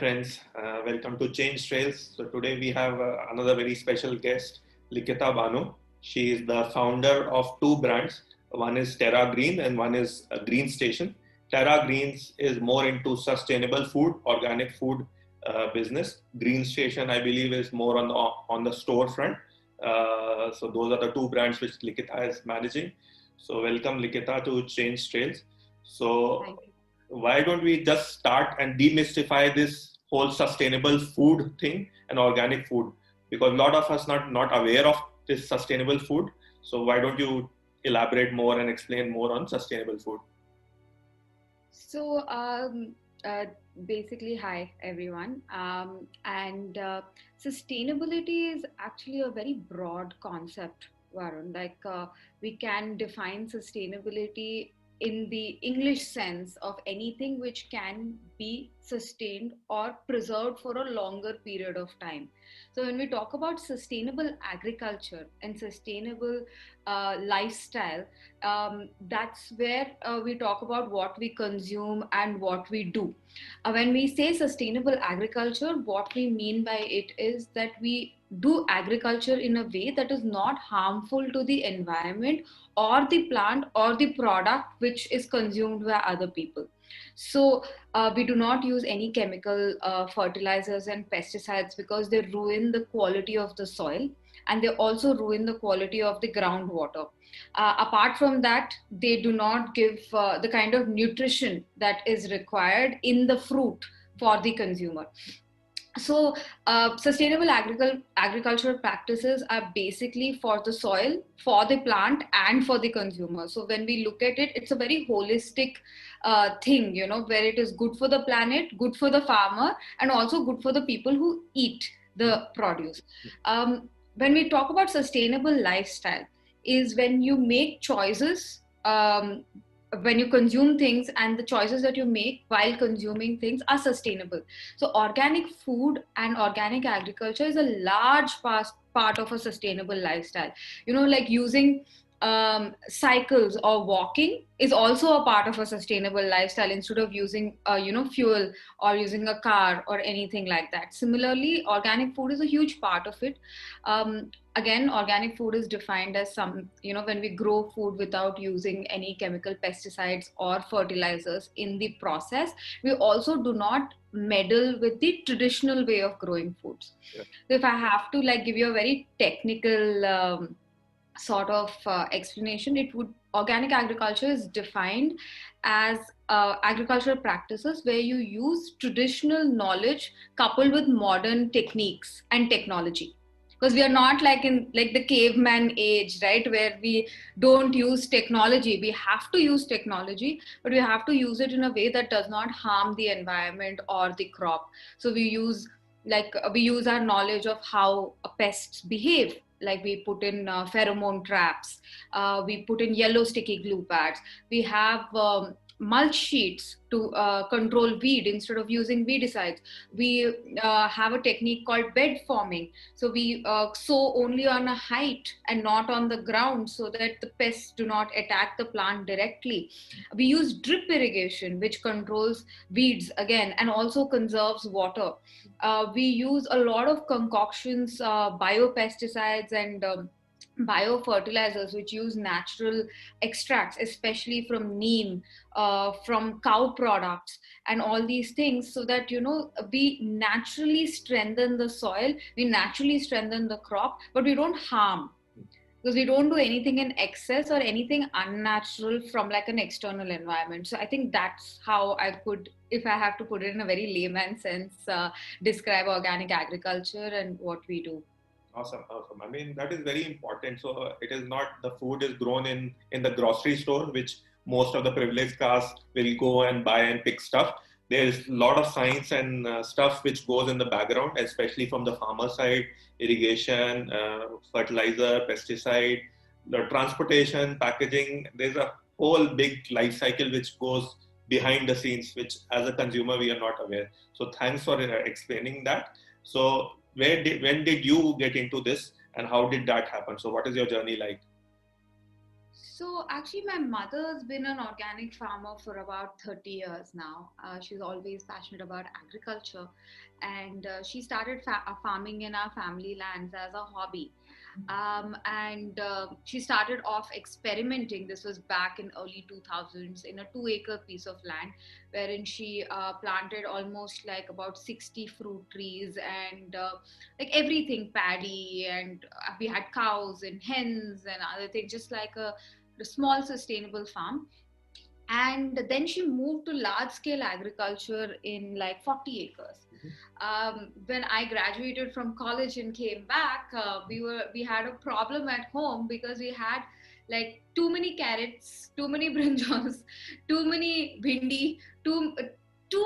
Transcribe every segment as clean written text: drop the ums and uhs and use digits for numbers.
friends, welcome to Change Trails. So today we have another very special guest, Likitha Bhanu. She is the founder of two brands. One is Terra Green and one is Green Station. Terra Greens is more into sustainable food, organic food business. Green Station, I believe, is more on the store front. So those are the two brands which Likitha is managing. So welcome Likitha to Change Trails. So why don't we just start and demystify this whole sustainable food thing and organic food, because a lot of us not aware of this sustainable food. So why don't you elaborate more and explain more on sustainable food? So basically, hi everyone. Sustainability is actually a very broad concept, Varun. We can define sustainability in the English sense of anything which can be sustained or preserved for a longer period of time. So when we talk about sustainable agriculture and sustainable lifestyle, that's where we talk about what we consume and what we do. When we say sustainable agriculture, what we mean by it is that we do agriculture in a way that is not harmful to the environment or the plant or the product which is consumed by other people. So we do not use any chemical fertilizers and pesticides because they ruin the quality of the soil, and they also ruin the quality of the groundwater. Apart from that, they do not give the kind of nutrition that is required in the fruit for the consumer. So sustainable agricultural practices are basically for the soil, for the plant, and for the consumer. So when we look at it, it's a very holistic thing, where it is good for the planet, good for the farmer, and also good for the people who eat the produce. When we talk about sustainable lifestyle, is when you make choices, when you consume things, and the choices that you make while consuming things are sustainable. So organic food and organic agriculture is a large part of a sustainable lifestyle. Like using cycles or walking is also a part of a sustainable lifestyle, instead of using fuel or using a car or anything like that. Similarly, organic food is a huge part of it. Again, organic food is defined as when we grow food without using any chemical pesticides or fertilizers in the process. We also do not meddle with the traditional way of growing foods. Yeah. So if I have to give you a very technical sort of explanation, organic agriculture is defined as agricultural practices where you use traditional knowledge coupled with modern techniques and technology. Because we are not like in the caveman age, right, where we don't use technology. We have to use technology, but we have to use it in a way that does not harm the environment or the crop. So we use our knowledge of how pests behave. Like we put in pheromone traps, we put in yellow sticky glue pads, we have mulch sheets to control weed instead of using weedicides. We have a technique called bed forming. So we sow only on a height and not on the ground, so that the pests do not attack the plant directly. We use drip irrigation, which controls weeds again and also conserves water. We use a lot of concoctions, biopesticides and biofertilizers, which use natural extracts, especially from neem, from cow products, and all these things, so that we naturally strengthen the soil, we naturally strengthen the crop, but we don't harm, because we don't do anything in excess or anything unnatural from an external environment. So I think that's how I could, if I have to put it in a very layman sense, describe organic agriculture and what we do. Awesome. I mean, that is very important. So it is not the food is grown in the grocery store, which most of the privileged caste will go and buy and pick stuff. There's a lot of science and stuff which goes in the background, especially from the farmer side: irrigation, fertilizer, pesticide, the transportation, packaging. There's a whole big life cycle which goes behind the scenes, which as a consumer we are not aware. So thanks for explaining that. So when did you get into this, and how did that happen? So what is your journey like? So actually, my mother's been an organic farmer for about 30 years now. She's always passionate about agriculture, and she started farming in our family lands as a hobby. And she started off experimenting. This was back in early 2000s in a 2-acre piece of land, wherein she planted almost like about 60 fruit trees and like everything, paddy, and we had cows and hens and other things, just like a small sustainable farm. And then she moved to large scale agriculture in like 40 acres. When I graduated from college and came back, we had a problem at home because we had like too many carrots, too many brinjals, too many bhindi, too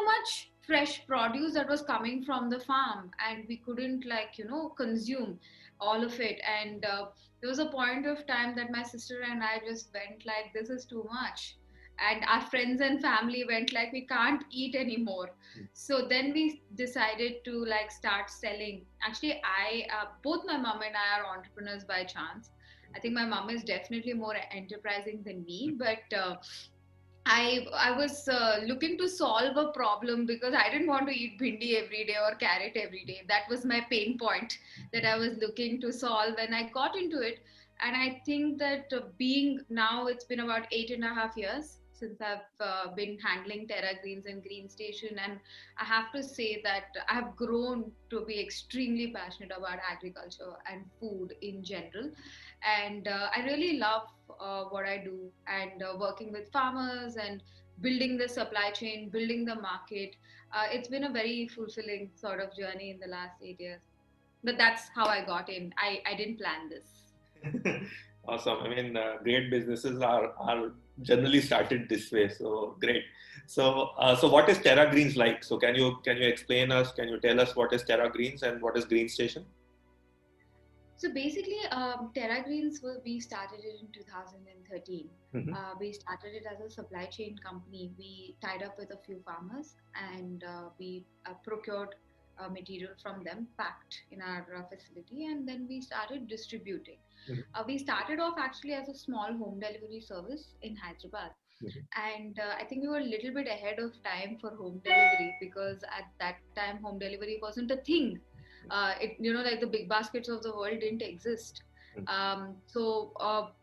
much fresh produce that was coming from the farm, and we couldn't, like, consume all of it. And there was a point of time that my sister and I just went like, this is too much, and our friends and family went like, we can't eat anymore. So then we decided to like start selling. Actually, I both my mom and I are entrepreneurs by chance. I think my mom is definitely more enterprising than me, but I was looking to solve a problem because I didn't want to eat bhindi every day or carrot every day. That was my pain point that I was looking to solve, and I got into it. And I think that being now, it's been about 8.5 years since I've been handling Terra Greens and Green Station, and I have to say that I have grown to be extremely passionate about agriculture and food in general. And I really love what I do, and working with farmers and building the supply chain, building the market. It's been a very fulfilling sort of journey in the last 8 years. But that's how I got in. I didn't plan this. Awesome. I mean, great businesses are generally started this way. So great. So what is Terra Greens like? So can you explain us? Can you tell us what is Terra Greens and what is Green Station? So basically, Terra Greens, we started it in 2013. We started it as a supply chain company. We tied up with a few farmers, and we procured material from them, packed in our facility, and then we started distributing. We started off actually as a small home delivery service in Hyderabad. And I think we were a little bit ahead of time for home delivery, because at that time home delivery wasn't a thing. Like the big baskets of the world didn't exist. So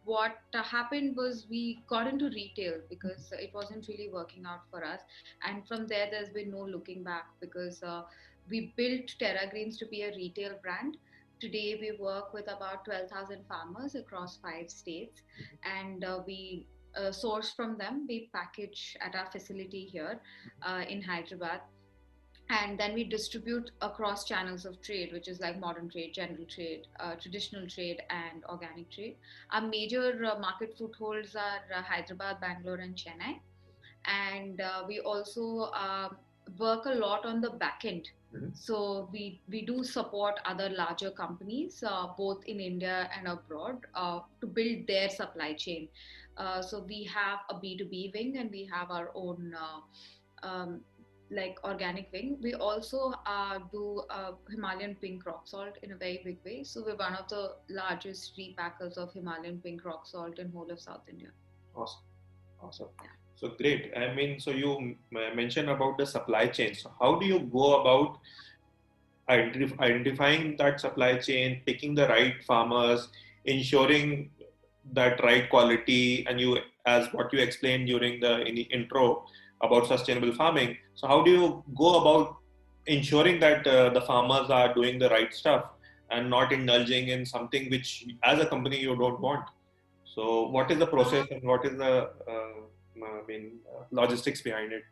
what happened was we got into retail because it wasn't really working out for us, and from there there's been no looking back, because we built Terra Greens to be a retail brand. Today we work with about 12,000 farmers across 5 states, and we source from them. We package at our facility here in Hyderabad, and then we distribute across channels of trade, which is like modern trade, general trade, traditional trade, and organic trade. Our major market footholds are Hyderabad, Bangalore, and Chennai. And we also work a lot on the back end. So we do support other larger companies, both in India and abroad, to build their supply chain. So we have a B2B wing, and we have our own like organic wing. We also do Himalayan pink rock salt in a very big way. So we're one of the largest repackers of Himalayan pink rock salt in whole of South India. Awesome. Awesome. So great. I mean, so you mentioned about the supply chain. So how do you go about identifying that supply chain, picking the right farmers, ensuring that right quality, and you, as what you explained during the intro about sustainable farming. So how do you go about ensuring that the farmers are doing the right stuff and not indulging in something which, as a company, you don't want? So what is the process and what is the logistics behind it?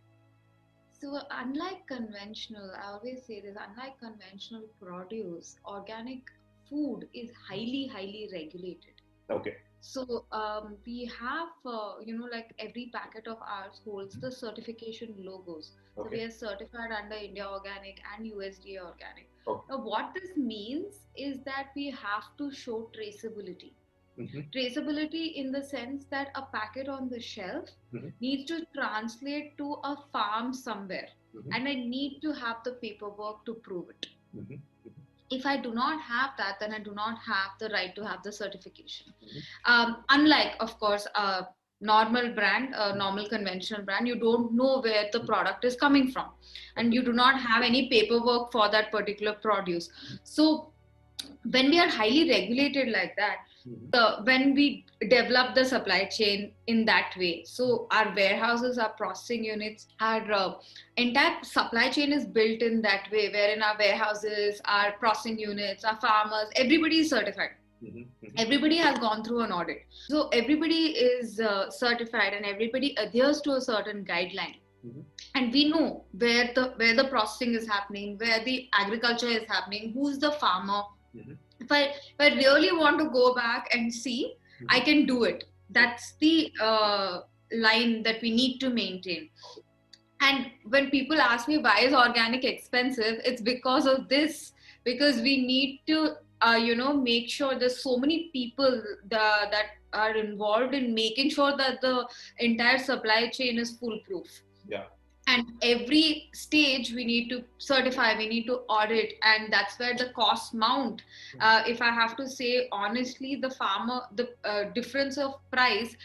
So unlike conventional, I always say this, unlike conventional produce, organic food is highly regulated. Okay. So we have, like every packet of ours holds the certification logos. So we are certified under India Organic and USDA Organic. Now what this means is that we have to show traceability. Traceability in the sense that a packet on the shelf needs to translate to a farm somewhere, and I need to have the paperwork to prove it. If I do not have that, then I do not have the right to have the certification. Unlike, of course, a normal brand, a normal conventional brand, you don't know where the product is coming from, and you do not have any paperwork for that particular produce. So when we are highly regulated like that, when we develop the supply chain in that way, so our warehouses, our processing units, our entire supply chain is built in that way, wherein our warehouses, our processing units, our farmers, everybody is certified. Everybody has gone through an audit, so everybody is certified, and everybody adheres to a certain guideline. And we know where the processing is happening, where the agriculture is happening, who's the farmer. If I really want to go back and see, I can do it. That's the line that we need to maintain. And when people ask me why is organic expensive, it's because of this. Because we need to, make sure there's so many people that are involved in making sure that the entire supply chain is foolproof. Yeah. And every stage we need to certify, we need to audit, and that's where the costs mount. If I have to say honestly, the difference of price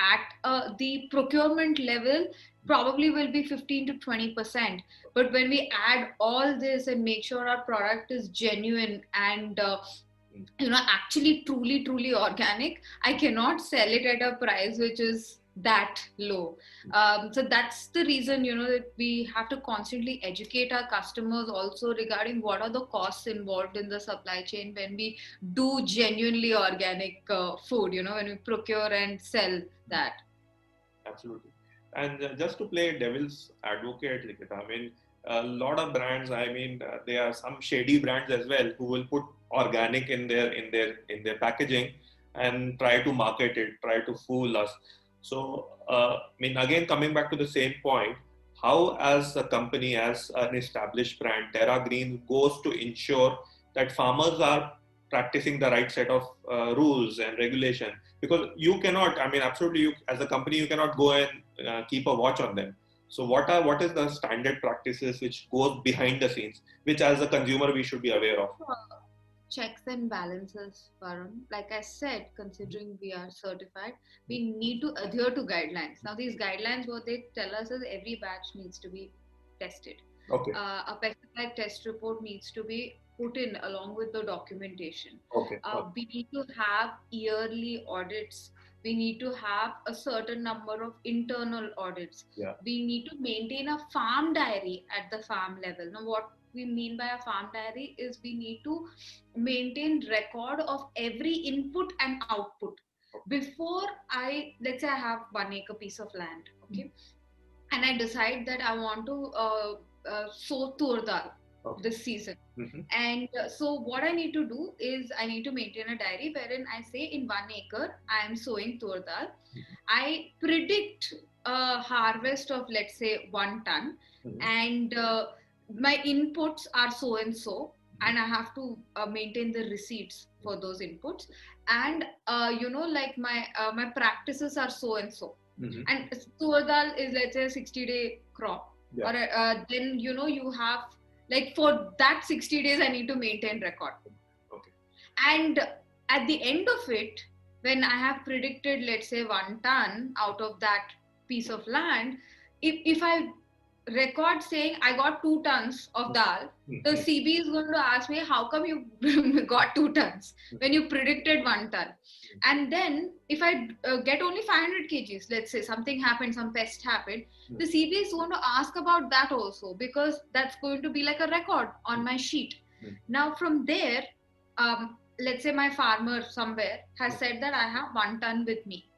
at the procurement level probably will be 15 to 20%. But when we add all this and make sure our product is genuine and actually truly organic, I cannot sell it at a price which is that low. So that's the reason, that we have to constantly educate our customers also regarding what are the costs involved in the supply chain when we do genuinely organic food, when we procure and sell that. Absolutely. And just to play devil's advocate, Likitha, I mean, a lot of brands, there are some shady brands as well who will put organic in their packaging and try to market it, try to fool us. So, again, coming back to the same point, how as a company, as an established brand, Terragreens goes to ensure that farmers are practicing the right set of rules and regulation? Because you cannot, absolutely, as a company, you cannot go and keep a watch on them. So what is the standard practices which goes behind the scenes, which as a consumer we should be aware of? Checks and balances, Varun. Like I said, considering we are certified, we need to adhere to guidelines. Now, these guidelines, what they tell us is every batch needs to be tested. Okay. A pesticide test report needs to be put in along with the documentation. Okay. We need to have yearly audits. We need to have a certain number of internal audits. Yeah. We need to maintain a farm diary at the farm level. Now, what we mean by a farm diary is we need to maintain record of every input and output. Before let's say I have 1 acre piece of land, okay, and I decide that I want to sow tur dal this season. And so what I need to do is I need to maintain a diary wherein I say in 1 acre I am sowing tur dal. I predict a harvest of, let's say, 1 ton, and my inputs are so and so, and I have to maintain the receipts for those inputs, and my practices are so and so. And tur dal is, let's say, a 60-day crop. Yeah. Or then you have, like, for that 60 days I need to maintain record. Okay. And at the end of it, when I have predicted, let's say, 1 ton out of that piece of land, if I record saying I got 2 tons of dal, the CB is going to ask me, how come you got 2 tons when you predicted 1 ton? And then if I get only 500 kgs, let's say something happened, some pest happened, the CB is going to ask about that also, because that's going to be like a record on my sheet. Now from there, let's say my farmer somewhere has said that I have 1 ton with me.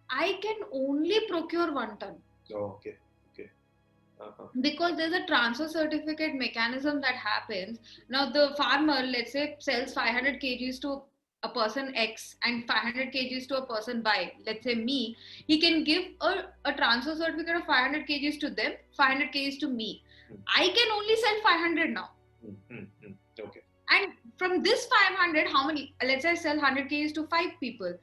I can only procure 1 ton. Oh, okay. Because there's a transfer certificate mechanism that happens. Now the farmer, let's say, sells 500 kgs to a person X and 500 kgs to a person Y, let's say me. He can give a transfer certificate of 500 kgs to them, 500 kgs to me. I can only sell 500 now. Okay. And from this 500, how many? Let's say I sell 100 kgs to 5 people.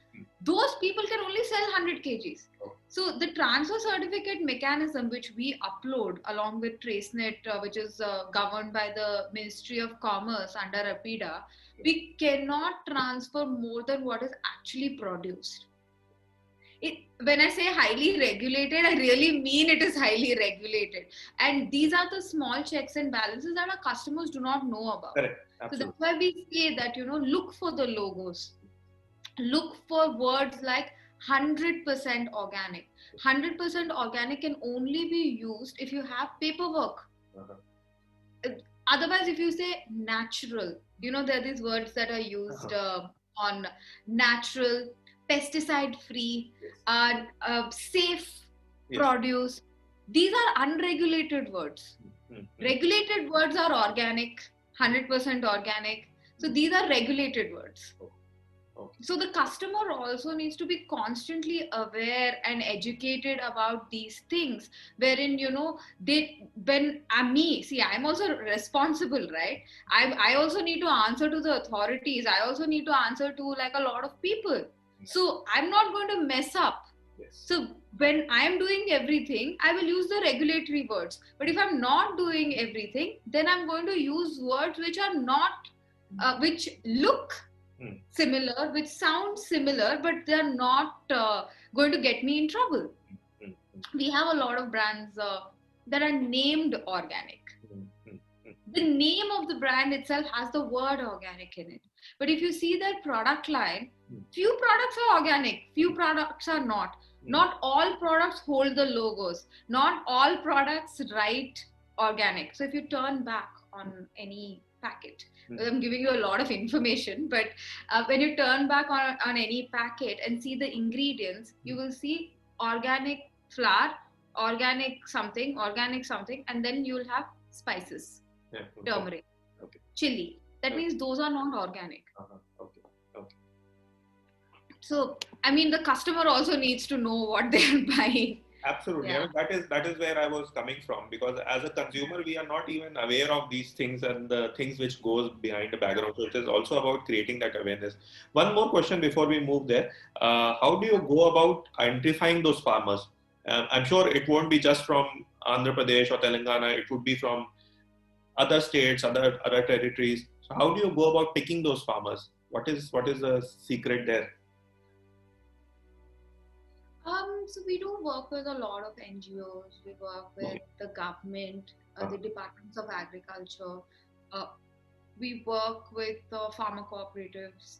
Those people can only sell 100 kgs. So the transfer certificate mechanism, which we upload along with TraceNet, which is governed by the Ministry of Commerce under APIDA, we cannot transfer more than what is actually produced. When I say highly regulated, I really mean it is highly regulated. And these are the small checks and balances that our customers do not know about. Correct. So that's why we say that, look for the logos. Look for words like 100% organic. 100% organic can only be used if you have paperwork. Otherwise, if you say natural, there are these words that are used on natural, pesticide free, safe produce. These are unregulated words. Regulated words are organic, 100% organic. So these are regulated words. So the customer also needs to be constantly aware and educated about these things, wherein, I'm also responsible, right? I also need to answer to the authorities. I also need to answer to like a lot of people. So I'm not going to mess up. So when I'm doing everything, I will use the regulatory words. But if I'm not doing everything, then I'm going to use words which are not, which look similar, which sound similar, but they're not going to get me in trouble. We have a lot of brands that are named organic. The name of the brand itself has the word organic in it. But if you see their product line, few products are organic, few products are not. Not all products hold the logos. Not all products write organic. So if you turn back on any packet, I'm giving you a lot of information, but when you turn back on any packet and see the ingredients, you will see organic flour, organic something, and then you will have spices, turmeric, chili. That means those are not organic. So, I mean, the customer also needs to know what they're buying. Absolutely. I mean, that is where I was coming from, because as a consumer, we are not even aware of these things and the things which goes behind the background. So it is also about creating that awareness. One more question before we move there. How do you go about identifying those farmers? I'm sure it won't be just from Andhra Pradesh or Telangana. It would be from other states, other territories. So how do you go about picking those farmers? What is the secret there? So we do work with a lot of NGOs. We work with the government, the departments of agriculture. We work with farmer cooperatives.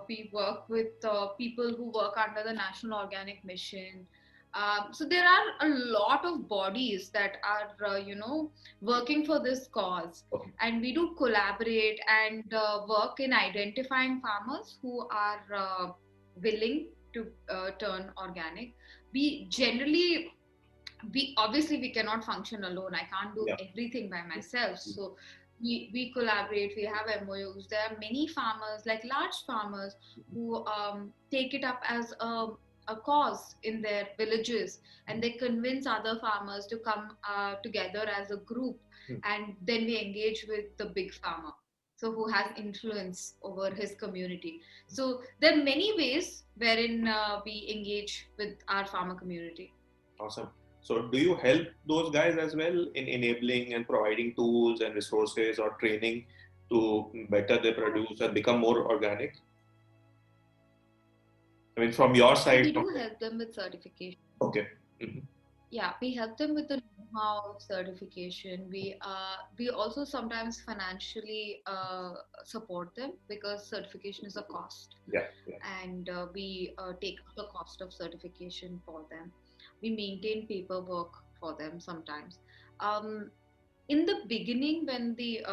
We work with people who work under the National Organic Mission. So there are a lot of bodies that are, working for this cause. And we do collaborate and work in identifying farmers who are willing to turn organic. We cannot function alone. I can't do everything by myself. So we collaborate, we have MOUs. There are many farmers, like large farmers, who take it up as a cause in their villages, and they convince other farmers to come together as a group, and then we engage with the big farmer, so who has influence over his community. So there are many ways wherein we engage with our farmer community. Awesome. So do you help those guys as well in enabling and providing tools and resources or training to better their produce and become more organic? I mean, from your side. We do help them with certification. Okay. Yeah, we help them with the know-how certification. We also sometimes financially support them, because certification is a cost. And we take the cost of certification for them. We maintain paperwork for them sometimes. In the beginning, when the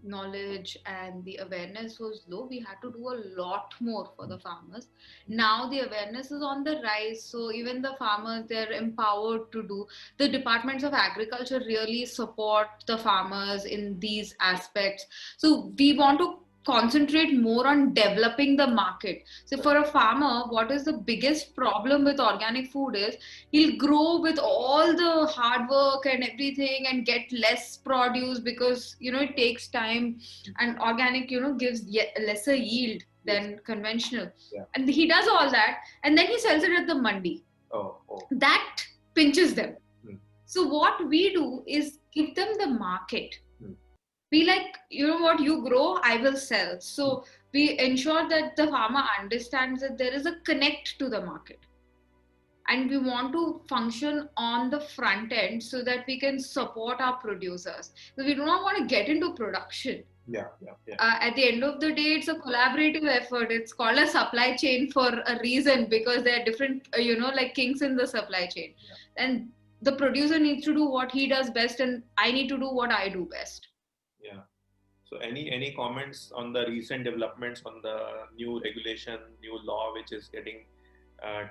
knowledge and the awareness was low, we had to do a lot more for the farmers. Now the awareness is on the rise, so even the farmers, they're empowered to do. The departments of agriculture really support the farmers in these aspects. So we want to concentrate more on developing the market. So for a farmer, what is the biggest problem with organic food is he'll grow with all the hard work and everything and get less produce, because it takes time, and organic gives lesser yield than conventional. And he does all that, and then he sells it at the mandi. That pinches them. So what we do is give them the market. We like, you know what, you grow, I will sell. So we ensure that the farmer understands that there is a connect to the market. And we want to function on the front end so that we can support our producers. So we do not want to get into production. At the end of the day, it's a collaborative effort. It's called a supply chain for a reason, because there are different, like kinks in the supply chain. And the producer needs to do what he does best, and I need to do what I do best. Yeah. So any comments on the recent developments on the new regulation, new law, which is getting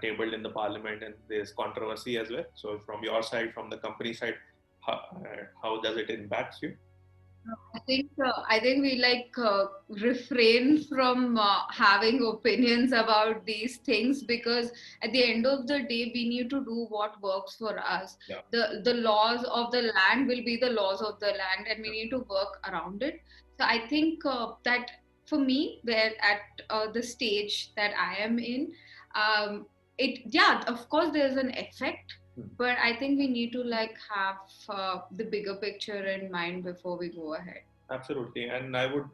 tabled in the parliament, and there's controversy as well. So from your side, from the company side, how does it impact you? I think we refrain from having opinions about these things, because at the end of the day, we need to do what works for us. The laws of the land will be the laws of the land, and we need to work around it. So I think that for me, where at the stage that I am in, of course, there's an effect. But I think we need to have the bigger picture in mind before we go ahead. Absolutely, and I would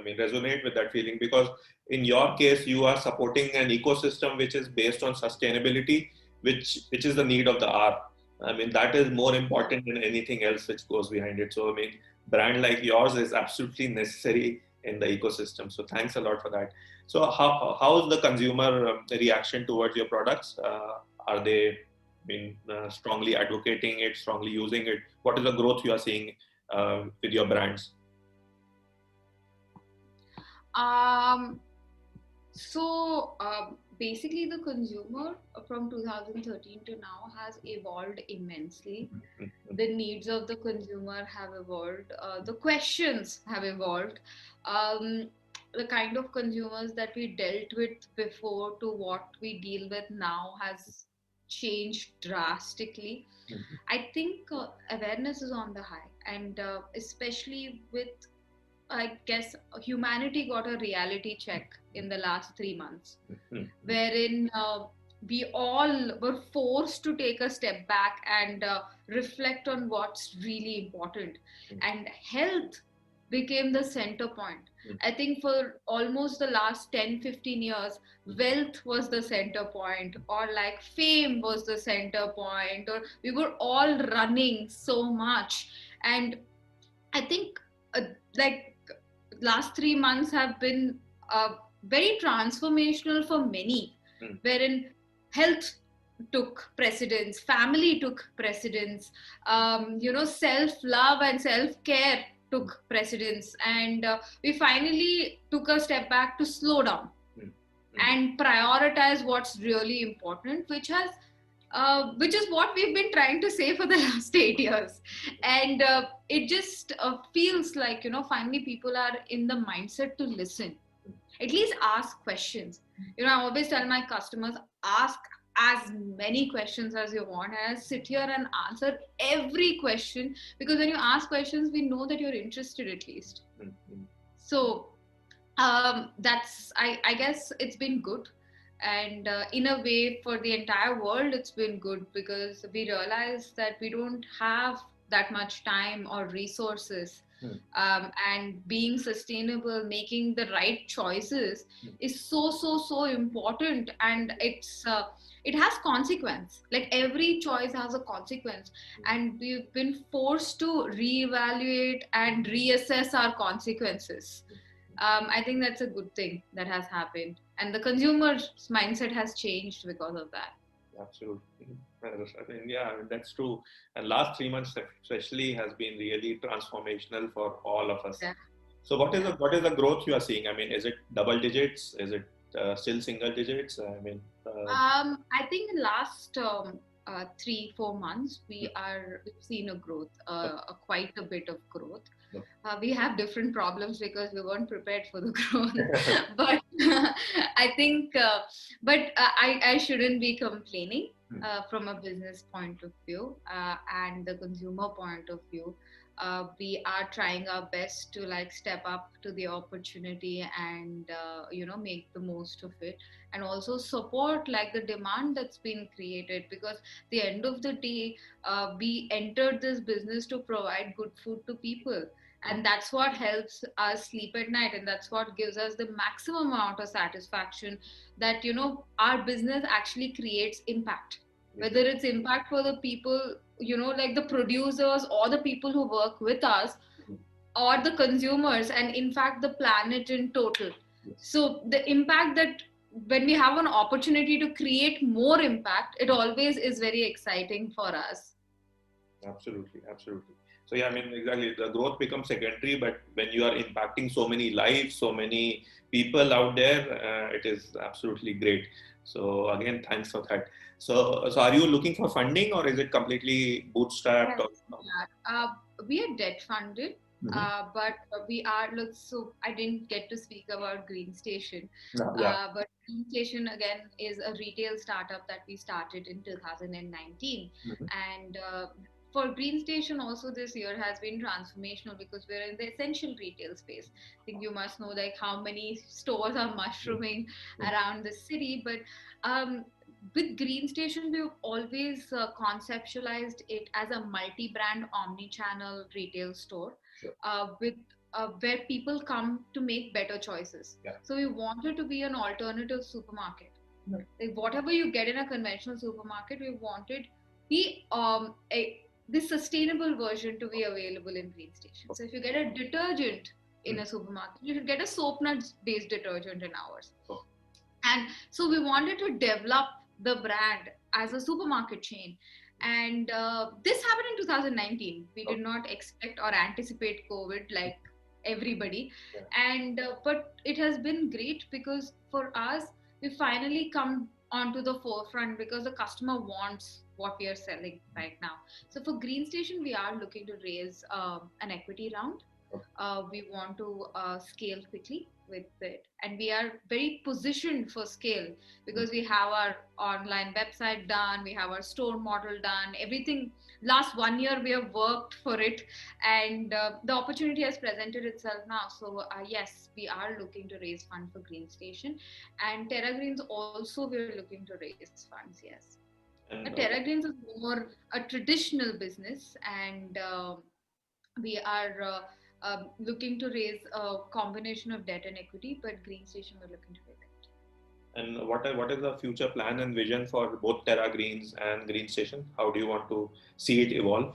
resonate with that feeling, because in your case, you are supporting an ecosystem which is based on sustainability, which is the need of the hour. I mean, that is more important than anything else which goes behind it. So I mean, brand like yours is absolutely necessary in the ecosystem. So thanks a lot for that. So how is the consumer reaction towards your products? Are they strongly advocating it, strongly using it? What is the growth you are seeing with your brands? Basically, the consumer from 2013 to now has evolved immensely. The needs of the consumer have evolved. The questions have evolved. The kind of consumers that we dealt with before to what we deal with now has changed drastically. I think awareness is on the high, and especially with, I guess, humanity got a reality check in the last 3 months, wherein we all were forced to take a step back and reflect on what's really important. And health became the center point. I think for almost the last 10-15 years, wealth was the center point, or like fame was the center point, or we were all running so much. And I think last 3 months have been very transformational for many, wherein health took precedence, family took precedence, self-love and self-care took precedence, and we finally took a step back to slow down and prioritize what's really important, which is what we've been trying to say for the last 8 years. And it just feels like, finally people are in the mindset to listen, at least ask questions. I always tell my customers, ask as many questions as you want, and sit here and answer every question, because when you ask questions, we know that you're interested at least. So that's, I guess it's been good. And in a way, for the entire world, it's been good, because we realize that we don't have that much time or resources. And being sustainable, making the right choices is so important. And it has consequence. Like every choice has a consequence, and we've been forced to reevaluate and reassess our consequences. I think that's a good thing that has happened, and the consumer's mindset has changed because of that. Absolutely. I mean, yeah, that's true. And last 3 months especially has been really transformational for all of us. So what is the growth you are seeing? I mean, is it double digits? Is it still single digits? I mean, I think in last 3-4 months we've seen a growth, quite a bit of growth. We have different problems because we weren't prepared for the growth. But I think, I shouldn't be complaining from a business point of view and the consumer point of view. We are trying our best to like step up to the opportunity and make the most of it, and also support like the demand that's been created, because the end of the day, we entered this business to provide good food to people, and that's what helps us sleep at night, and that's what gives us the maximum amount of satisfaction, that our business actually creates impact, whether it's impact for the people, like the producers or the people who work with us, or the consumers, and in fact the planet in total. So the impact that, when we have an opportunity to create more impact, it always is very exciting for us. Absolutely, absolutely. So yeah, I mean, exactly, the growth becomes secondary, but when you are impacting so many lives, so many people out there, it is absolutely great. So again, thanks for that. So are you looking for funding, or is it completely bootstrapped? Yes, we are debt funded, but we are. Look, so I didn't get to speak about Green Station, Yeah. but Green Station again is a retail startup that we started in 2019, and for Green Station also this year has been transformational, because we're in the essential retail space. I think you must know like how many stores are mushrooming around the city, but with Green Station, we've always conceptualized it as a multi-brand, omnichannel retail store, with where people come to make better choices. Yeah. So we wanted to be an alternative supermarket. Like whatever you get in a conventional supermarket, we wanted the sustainable version to be available in Green Station. So if you get a detergent in a supermarket, you should get a soap nut-based detergent in ours. And so we wanted to develop the brand as a supermarket chain. And this happened in 2019. We did not expect or anticipate COVID like everybody. And but it has been great, because for us, we finally come onto the forefront, because the customer wants what we are selling right now. So for Green Station, we are looking to raise an equity round. We want to scale quickly with it, and we are very positioned for scale, because we have our online website done, we have our store model done, everything. Last 1 year we have worked for it, and the opportunity has presented itself now. So yes, we are looking to raise fund for Green Station, and Terragreens also we're looking to raise funds. Yes. But Terragreens is more a traditional business, and we are looking to raise a combination of debt and equity, but Green Station we're looking to raise equity. And what is the future plan and vision for both Terragreens and Green Station? How do you want to see it evolve?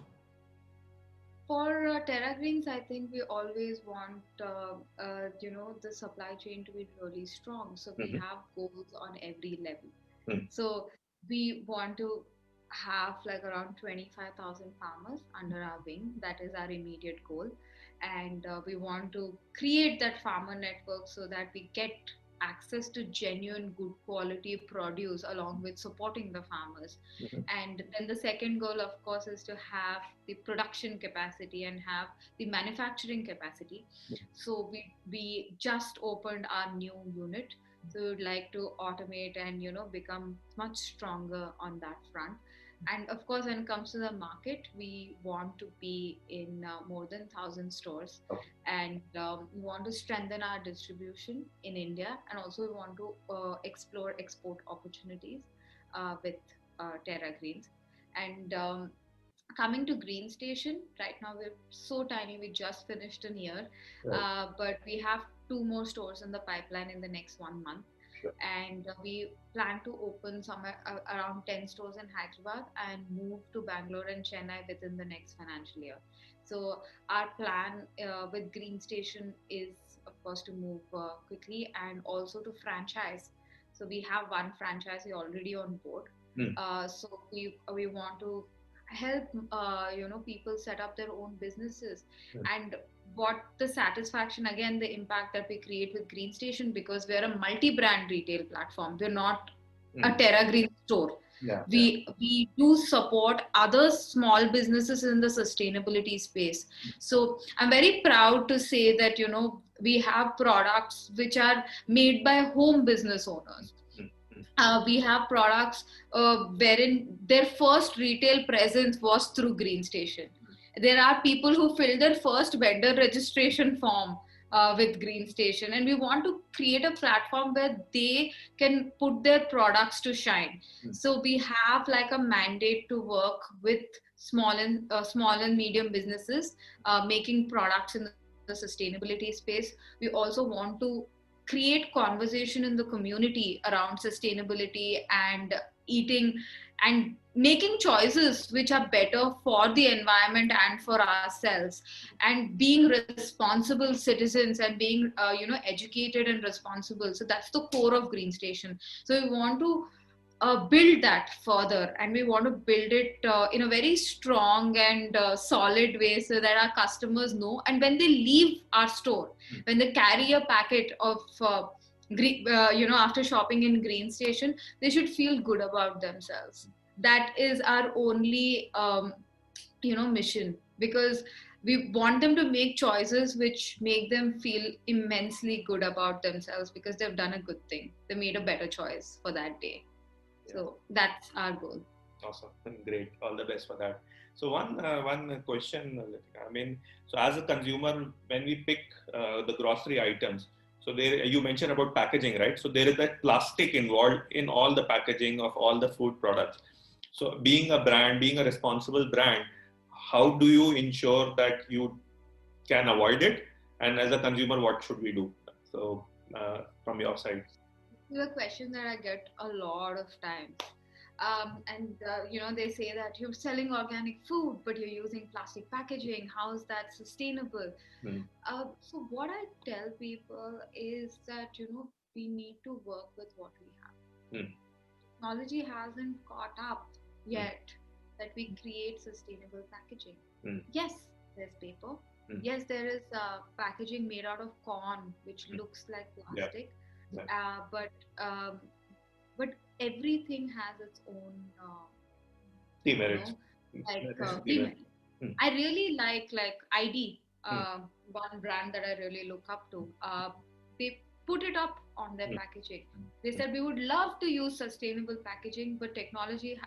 For Terragreens, I think we always want the supply chain to be really strong. So we have goals on every level. So we want to have like around 25,000 farmers under our wing. That is our immediate goal. And we want to create that farmer network so that we get access to genuine good quality produce, along with supporting the farmers. And then the second goal, of course, is to have the production capacity and have the manufacturing capacity. So we just opened our new unit, so we would like to automate and become much stronger on that front. And of course, when it comes to the market, we want to be in more than 1,000 stores, and we want to strengthen our distribution in India, and also we want to explore export opportunities with Terragreens. And coming to Green Station, right now we're so tiny. We just finished a year, but we have 2 more stores in the pipeline in the next 1 month. And we plan to open somewhere around 10 stores in Hyderabad and move to Bangalore and Chennai within the next financial year. So our plan with Green Station is, of course, to move quickly and also to franchise. So we have one franchisee already on board. So we want to help people set up their own businesses. And what the satisfaction, again, the impact that we create with Green Station, because we're a multi-brand retail platform. We're not a Terragreens store. We do support other small businesses in the sustainability space. So I'm very proud to say that we have products which are made by home business owners. We have products wherein their first retail presence was through Green Station. There are people who filled their first vendor registration form with Green Station, and we want to create a platform where they can put their products to shine. So we have like a mandate to work with small and medium businesses making products in the sustainability space. We also want to create conversation in the community around sustainability and eating and making choices which are better for the environment and for ourselves, and being responsible citizens and being educated and responsible. So that's the core of Green Station. So we want to build that further, and we want to build it in a very strong and solid way, so that our customers know, and when they leave our store, when they carry a packet of after shopping in Green Station, they should feel good about themselves. That is our only mission, because we want them to make choices which make them feel immensely good about themselves, because they've done a good thing, they made a better choice for that day. So that's our goal. Awesome, great. All the best for that. So one question, I mean, so as a consumer, when we pick the grocery items, so there you mentioned about packaging, right? So there is that plastic involved in all the packaging of all the food products. So being a brand, being a responsible brand, how do you ensure that you can avoid it? And as a consumer, what should we do? So from your side. This is a question that I get a lot of times. And they say that you're selling organic food, but you're using plastic packaging. How is that sustainable? So what I tell people is that, we need to work with what we have. Technology hasn't caught up yet that we create sustainable packaging. Yes, there's paper. Yes, there is packaging made out of corn, which looks like plastic. But everything has its own demerits. demerit. I really like ID, one brand that I really look up to. They put it up on their packaging. They said, we would love to use sustainable packaging, but technology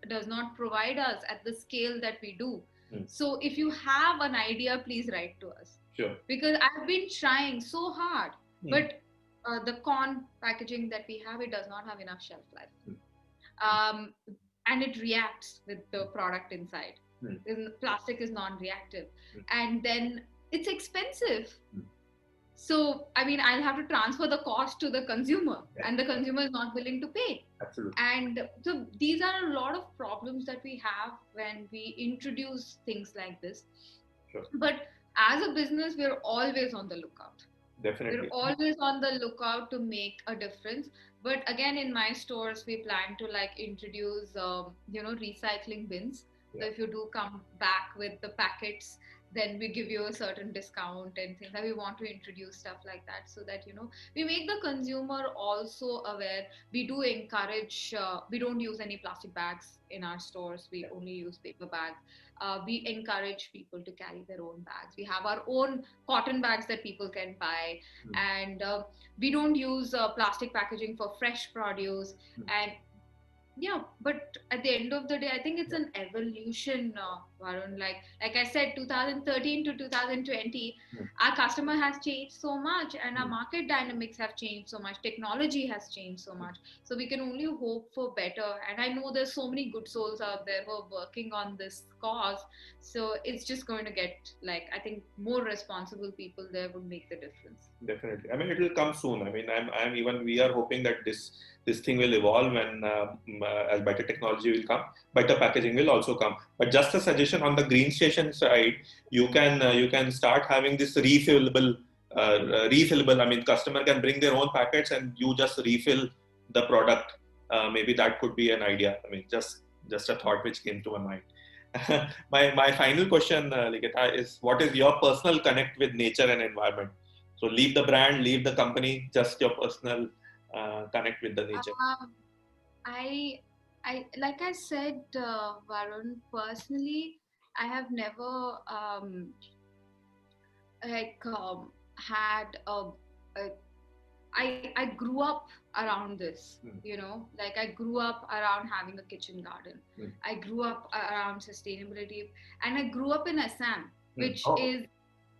does not provide us at the scale that we do. So if you have an idea, please write to us. Sure. Because I've been trying so hard, but the corn packaging that we have, it does not have enough shelf life. And it reacts with the product inside. Plastic is non-reactive. And then it's expensive. So, I mean, I'll have to transfer the cost to the consumer, and the consumer is not willing to pay. Absolutely. And so these are a lot of problems that we have when we introduce things like this. Sure. But as a business, we're always on the lookout. Definitely. We're always on the lookout to make a difference. But again, in my stores, we plan to introduce, recycling bins. So if you do come back with the packets, then we give you a certain discount and things like. We want to introduce stuff like that, so that we make the consumer also aware. We do encourage, we don't use any plastic bags in our stores, we only use paper bags. We encourage people to carry their own bags. We have our own cotton bags that people can buy. And we don't use plastic packaging for fresh produce. And but at the end of the day, I think it's an evolution, Varun. Like I said, 2013 to 2020, our customer has changed so much, and our market dynamics have changed so much. Technology has changed so much. So we can only hope for better. And I know there's so many good souls out there who are working on this cause. So it's just going to get, I think more responsible people there would make the difference. Definitely. I mean, it will come soon. I mean, we are hoping that this thing will evolve, and as better technology will come, better packaging will also come. But just a suggestion on the Green Station side, you can start having this refillable. I mean, customer can bring their own packets and you just refill the product. Maybe that could be an idea. I mean, just a thought which came to my mind. my final question, Likitha, is what is your personal connect with nature and environment? So leave the brand, leave the company, just your personal connect with the nature. I like I said, Varun, personally, I have never had I grew up around this, like I grew up around having a kitchen garden. I grew up around sustainability, and I grew up in Assam, which is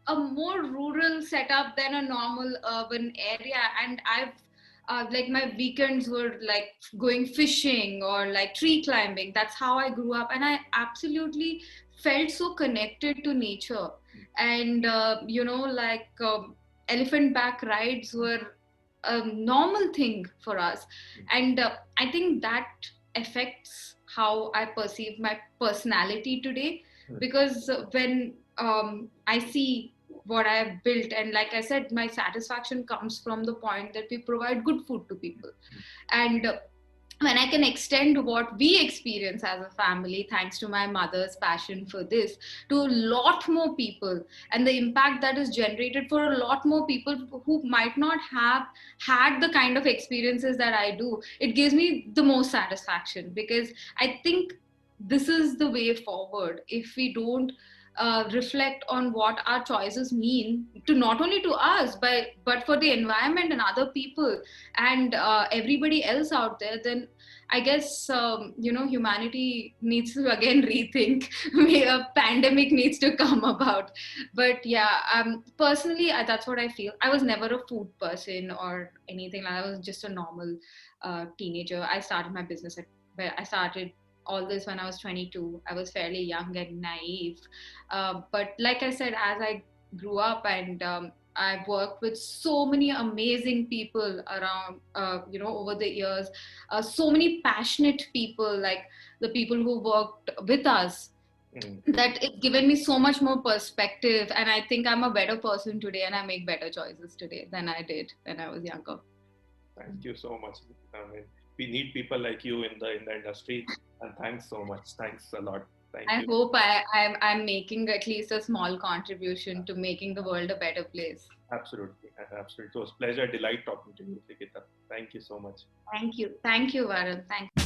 a more rural setup than a normal urban area. And I've like my weekends were like going fishing or like tree climbing. That's how I grew up, and I absolutely felt so connected to nature. And like elephant back rides were a normal thing for us. And I think that affects how I perceive my personality today, because when I see what I have built, and like I said, my satisfaction comes from the point that we provide good food to people. And when I can extend what we experience as a family, thanks to my mother's passion for this, to a lot more people, and the impact that is generated for a lot more people who might not have had the kind of experiences that I do, it gives me the most satisfaction. Because I think this is the way forward. If we don't reflect on what our choices mean to not only to us but for the environment and other people and everybody else out there, then I guess humanity needs to again rethink. A pandemic needs to come about. But yeah, personally, that's what I feel. I was never a food person or anything. I was just a normal teenager. I started all this when I was 22. I was fairly young and naive. But like I said, as I grew up and I've worked with so many amazing people around, over the years, so many passionate people, like the people who worked with us, that it's given me so much more perspective. And I think I'm a better person today, and I make better choices today than I did when I was younger. Thank you so much. I mean, we need people like you in the industry, and thanks so much. Thanks a lot. Thank you. I hope I'm making at least a small contribution to making the world a better place. Absolutely, absolutely. It was a pleasure, delight talking to you, Likitha. Thank you so much. Thank you, Varun. Thank you.